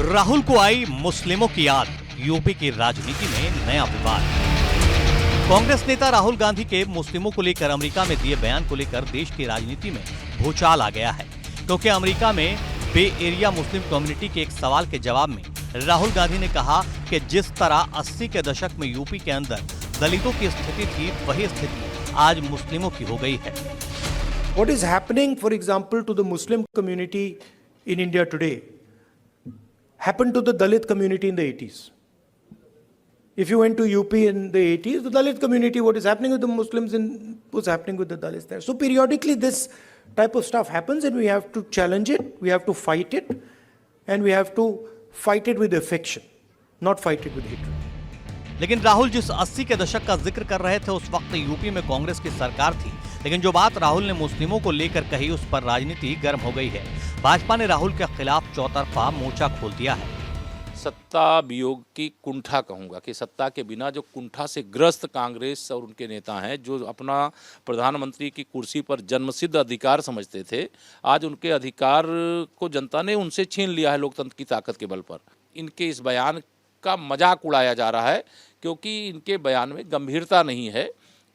राहुल को आई मुस्लिमों की याद, यूपी की राजनीति में नया विवाद। कांग्रेस नेता राहुल गांधी के मुस्लिमों को लेकर अमेरिका में दिए बयान को लेकर देश की राजनीति में भूचाल आ गया है, क्योंकि अमेरिका में बे एरिया मुस्लिम कम्युनिटी के एक सवाल के जवाब में राहुल गांधी ने कहा कि जिस तरह 80 के दशक में यूपी के अंदर दलितों की स्थिति थी, वही स्थिति आज मुस्लिमों की हो गई है। What is happening, for example, to the Muslim community in India today happened to the Dalit community in the 80s. If you went to UP in the 80s, the Dalit community, what is happening with the Muslims was happening with the Dalits there. So periodically this type of stuff happens and we have to challenge it, we have to fight it, and we have to fight it with affection, not fight it with hatred. लेकिन राहुल जिस 80 के दशक का जिक्र कर रहे थे, उस वक्त यूपी में कांग्रेस की सरकार थी, लेकिन जो बात राहुल ने मुस्लिमों को लेकर कही, उस पर राजनीति गर्म हो गई है। भाजपा ने राहुल के खिलाफ चौतरफा मोर्चा खोल दिया है। सत्ता वियोग की कुंठा कहूँगा कि सत्ता के बिना जो कुंठा से ग्रस्त कांग्रेस और उनके नेता हैं, जो अपना प्रधानमंत्री की कुर्सी पर जन्मसिद्ध अधिकार समझते थे, आज उनके अधिकार को जनता ने उनसे छीन लिया है लोकतंत्र की ताकत के बल पर। इनके इस बयान का मजाक उड़ाया जा रहा है, क्योंकि इनके बयान में गंभीरता नहीं है,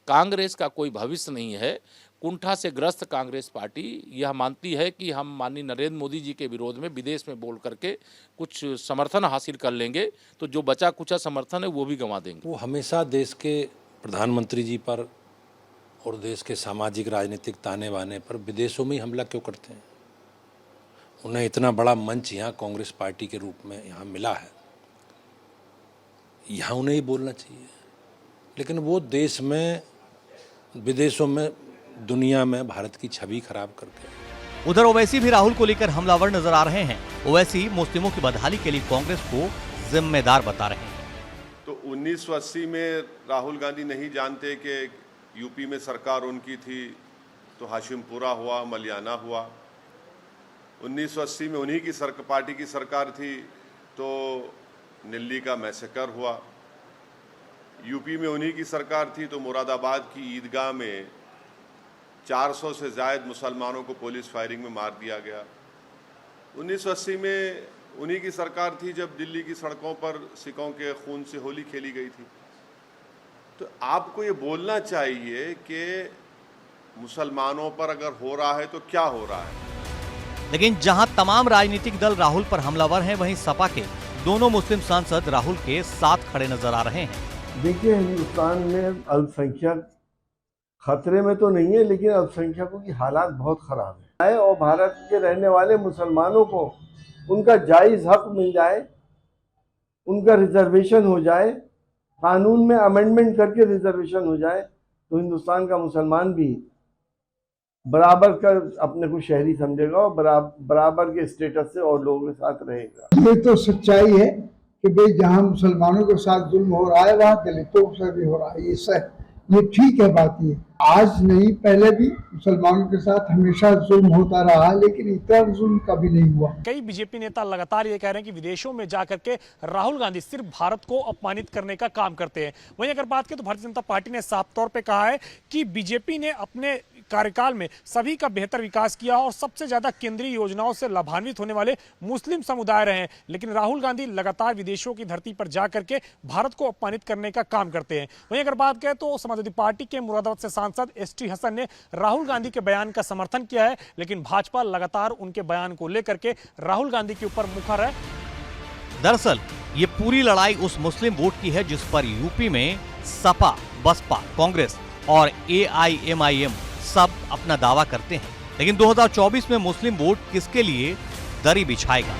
कांग्रेस का कोई भविष्य नहीं है। कुंठा से ग्रस्त कांग्रेस पार्टी यह मानती है कि हम माननीय नरेंद्र मोदी जी के विरोध में विदेश में बोल करके कुछ समर्थन हासिल कर लेंगे, तो जो बचा कुचा समर्थन है वो भी गंवा देंगे। वो हमेशा देश के प्रधानमंत्री जी पर और देश के सामाजिक राजनीतिक ताने बाने पर विदेशों में ही हमला क्यों करते हैं? उन्हें इतना बड़ा मंच यहाँ कांग्रेस पार्टी के रूप में यहाँ मिला है, यहाँ उन्हें ही बोलना चाहिए। लेकिन वो देश में, विदेशों में, दुनिया में भारत की छवि खराब करके। उधर ओवैसी भी राहुल को लेकर हमलावर नजर आ रहे हैं। ओवैसी मुस्लिमों की बदहाली के लिए कांग्रेस को जिम्मेदार बता रहे हैं। तो 1980 में राहुल गांधी नहीं जानते कि यूपी में सरकार उनकी थी, तो हाशिमपुरा हुआ, मलियाना हुआ। 1980 में उन्हीं की पार्टी की सरकार थी, तो दिल्ली का मैसेकर हुआ। यूपी में उन्हीं की सरकार थी, तो मुरादाबाद की ईदगाह में 400 से ज़ायद मुसलमानों को पुलिस फायरिंग में मार दिया गया। 1980 में उन्हीं की सरकार थी जब दिल्ली की सड़कों पर सिखों के खून से होली खेली गई थी। तो आपको ये बोलना चाहिए कि मुसलमानों पर अगर हो रहा है तो क्या हो रहा है। लेकिन जहां तमाम राजनीतिक दल राहुल पर हमलावर हैं, वहीं सपा के दोनों मुस्लिम सांसद राहुल के साथ खड़े नजर आ रहे हैं। देखिए, हिंदुस्तान में अल्पसंख्यक खतरे में तो नहीं है, लेकिन अल्पसंख्यकों की हालात बहुत खराब है और भारत के रहने वाले मुसलमानों को उनका जायज़ हक मिल जाए, उनका रिजर्वेशन हो जाए, कानून में अमेंडमेंट करके रिजर्वेशन हो जाए, तो हिंदुस्तान का मुसलमान भी बराबर का अपने को शहरी समझेगा और बराबर के स्टेटस से और लोगों के साथ रहेगा। ये तो सच्चाई है कि भाई जहाँ मुसलमानों के साथ जुल्म हो रहा है, वहाँ दलितों से भी हो रहा है। ये ठीक है बात। ये आज नहीं, पहले भी मुसलमानों के साथ हमेशा जुल्म होता रहा, लेकिन इतना जुल्म कभी नहीं हुआ। कई बीजेपी नेता लगातार ये कह रहे हैं कि विदेशों में जाकर के राहुल गांधी सिर्फ भारत को अपमानित करने का काम करते हैं। वहीं अगर बात करें तो भारतीय जनता पार्टी ने साफ तौर पे कहा है कि बीजेपी ने अपने कार्यकाल में सभी का बेहतर विकास किया और सबसे ज्यादा केंद्रीय योजनाओं से लाभान्वित होने वाले मुस्लिम समुदाय रहे हैं। लेकिन राहुल गांधी लगातार विदेशों की धरती पर जाकर के भारत को अपमानित करने का काम करते हैं। वहीं अगर बात करें तो समाजवादी पार्टी के मुरादाबाद से सांसद एसटी हसन ने राहुल गांधी के बयान का समर्थन किया है, लेकिन भाजपा लगातार उनके बयान को लेकर के राहुल गांधी के ऊपर मुखर है। दरअसल ये पूरी लड़ाई उस मुस्लिम वोट की है जिस पर यूपी में सपा, बसपा, कांग्रेस और AIMIM सब अपना दावा करते हैं। लेकिन 2024 में मुस्लिम वोट किसके लिए दरी बिछाएगा?